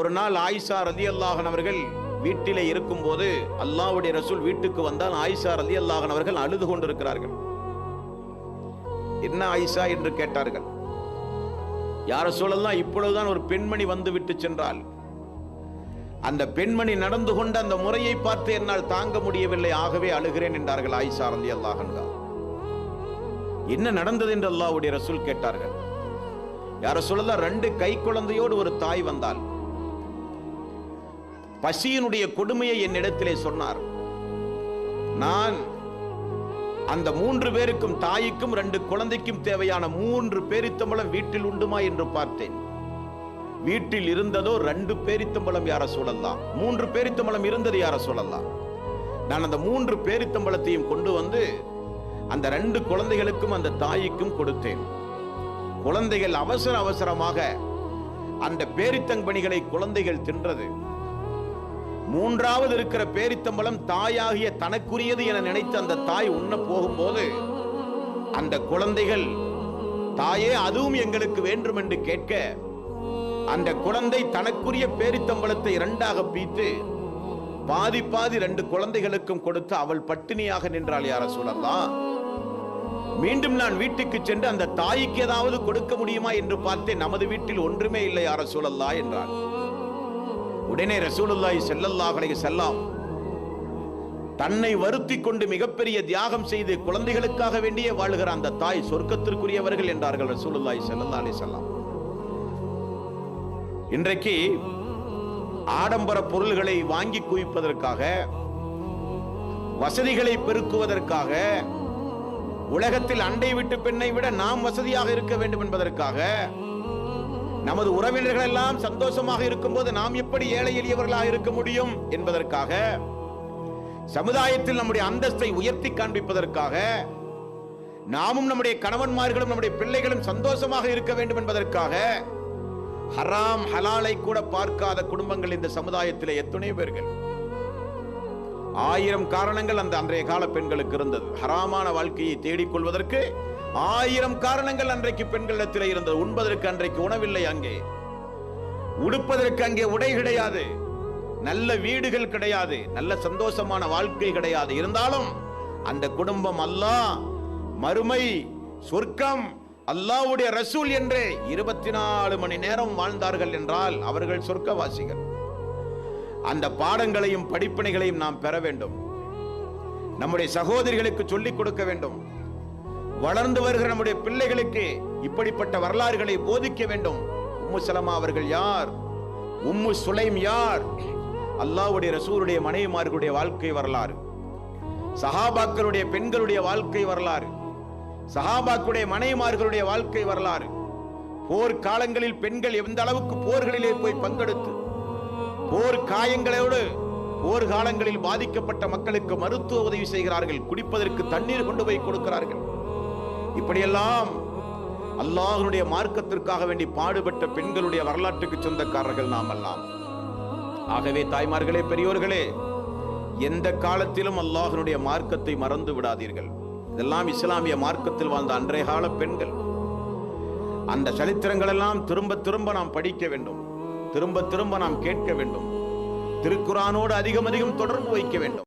ஒரு நாள் ஆயிஷா ரலியல்லாஹு அன்ஹா அவர்கள் வீட்டிலே இருக்கும்போது அல்லாஹ்வுடைய ரசூல் வீட்டுக்கு வந்தால் ஆயிஷா ரலியல்லாஹு அன்ஹா அவர்கள் அழுது கொண்டிருக்கிறார்கள். என்ன ஆயிஷா என்று கேட்டார்கள். யா ரசூலல்லாஹ், இப்பொழுதுதான் ஒரு பெண்மணி வந்து விட்டு சென்றால், அந்த பெண்மணி நடந்து கொண்ட அந்த முறையை பார்த்து என்னால் தாங்க முடியவில்லை, ஆகவே அழுகிறேன் என்றார்கள் ஆயிஷா ரலியல்லாஹு அன்ஹா. என்ன நடந்தது என்று அல்லாஹ்வுடைய ரசூல் கேட்டார்கள். யா ரசூலல்லாஹ், 2 கை குழந்தையோடு ஒரு தாய் வந்தால் பசியினுடைய கொடுமையை என்னிடத்திலே சொன்னார். நான் அந்த 3 பேருக்கும், தாய்க்கும் 2 குழந்தைக்கும் தேவையான 3 பேரித்தம்பழம் வீட்டில் உண்டுமா என்று பார்த்தேன். வீட்டில் இருந்ததோ 2 பேரித்தம்பழம். யா ரசூலல்லாஹ், 3 பேரித்தம்பழம் இருந்தது. யா ரசூலல்லாஹ், நான் அந்த 3 பேரித்தம்பழத்தையும் கொண்டு வந்து அந்த 2 குழந்தைகளுக்கும் அந்த தாய்க்கும் கொடுத்தேன். குழந்தைகள் அவசரமாக அந்த பேரித்தங்கனிகளை குழந்தைகள் தின்றது. 3வது இருக்கிற பேரித்தம்பழம் தாயாகிய தனக்குரியது என நினைத்து அந்த தாய் உண்ண போகும்போது அந்த குழந்தைகள், தாயே அதுவும் எங்களுக்கு வேண்டும் என்று கேட்க, அந்த குழந்தை தனக்குரிய பேரித்தம்பழத்தை 2ஆக பீத்து பாதி 2 குழந்தைகளுக்கும் கொடுத்து அவள் பட்டினியாக நின்றாள். யா ரசூலல்லாஹ், மீண்டும் நான் வீட்டுக்கு சென்று அந்த தாய்க்கு ஏதாவது கொடுக்க முடியுமா என்று பார்த்தேன். நமது வீட்டில் ஒன்றுமே இல்லை யா ரசூலல்லாஹ் என்றார். உடனே ரசூலுல்லாஹி ஸல்லல்லாஹு அலைஹி வஸல்லம் தன்னை வருத்தி கொண்டு மிகப்பெரிய தியாகம் செய்து குழந்தைகளுக்காக வேண்டியே வாழ்கிற அந்த தாய் சொர்க்கத்திற்குரியவர்கள் என்றார்கள் ரசூலுல்லாஹி ஸல்லல்லாஹு அலைஹி வஸல்லம். இன்றைக்கு ஆடம்பர பொருள்களை வாங்கி குவிப்பதற்காக, வசதிகளை பெருக்குவதற்காக, உலகத்தில் அண்டை வீட்டு பெண்ணை விட நாம் வசதியாக இருக்க வேண்டும் என்பதற்காக, நமது உறவினர்கள் எல்லாம் சந்தோஷமாக இருக்கும் போது நாம் எப்படி ஏழை எளியவர்களாக இருக்க முடியும் என்பதற்காக, சமுதாயத்தில் நம்முடைய அந்தஸ்தை உயர்த்தி காண்பிப்பதற்காக, நாமும் நம்முடைய கணவன்மார்களும் நம்முடைய பிள்ளைகளும் சந்தோஷமாக இருக்க வேண்டும் என்பதற்காக ஹராம் ஹலாலை கூட பார்க்காத குடும்பங்கள் இந்த சமுதாயத்தில் எத்தனை பேர்கள். 1000 காரணங்கள் அந்த அன்றைய கால பெண்களுக்கு இருந்தது. ஹராமான வாழ்க்கையை தேடிக்கொள்வதற்கு 1000 காரணங்கள் அன்றைக்கு பெண்களிடத்தில் இருந்தது. உண்பதற்கு அன்றைக்கு உணவில்லை, அங்கே உடுப்பதற்கு அங்கே உடை கிடையாது, நல்ல வீடுகள் கிடையாது, நல்ல சந்தோஷமான வாழ்க்கை கிடையாது. இருந்தாலும் அந்த குடும்பம் அல்லாஹ், மறுமை, சொர்க்கம், அல்லாஹ்வுடைய ரசூல் என்று 24 மணி நேரம் வாழ்ந்தார்கள் என்றால் அவர்கள் சொர்க்கவாசிகள். அந்த பாடங்களையும் படிப்பினைகளையும் நாம் பெற வேண்டும். நம்முடைய சகோதரிகளுக்கு சொல்லிக் கொடுக்க வேண்டும். வளர்ந்து வருகிற நம்முடைய பிள்ளைகளுக்கு இப்படிப்பட்ட வரலாறுகளை போதிக்க வேண்டும். உம்மு சலமா அவர்கள் யார்? உம்மு சுலைம் யார்? அல்லாஹ்வுடைய ரசூலுடைய மனைவிமார்களுடைய வாழ்க்கை வரலாறு, சஹாபாக்களுடைய பெண்களுடைய வாழ்க்கை வரலாறு, சஹாபாக்களுடைய மனைவிமார்களுடைய வாழ்க்கை வரலாறு, போர் காலங்களில் பெண்கள் எந்த அளவுக்கு போர்களிலே போய் பங்கெடுத்து போர் காயங்களோடு போர் காலங்களில் பாதிக்கப்பட்ட மக்களுக்கு மருத்துவ உதவி செய்கிறார்கள், குடிப்பதற்கு தண்ணீர் கொண்டு போய் கொடுக்கிறார்கள். இப்படியெல்லாம் அல்லாஹ்வுடைய மார்க்கத்திற்காக வேண்டி பாடுபட்ட பெண்களுடைய வரலாற்றுக்கு சொந்தக்காரர்கள் நாம் எல்லாம். ஆகவே தாய்மார்களே, பெரியோர்களே, எந்த காலத்திலும் அல்லாஹ்வுடைய மார்க்கத்தை மறந்து விடாதீர்கள். இதெல்லாம் இஸ்லாமிய மார்க்கத்தில் வாழ்ந்த அன்றைய கால பெண்கள். அந்த சரித்திரங்கள் எல்லாம் திரும்ப நாம் படிக்க வேண்டும், திரும்ப நாம் கேட்க வேண்டும். திருக்குர்ஆனோடு அதிகம் தொடர்பு வைக்க வேண்டும்.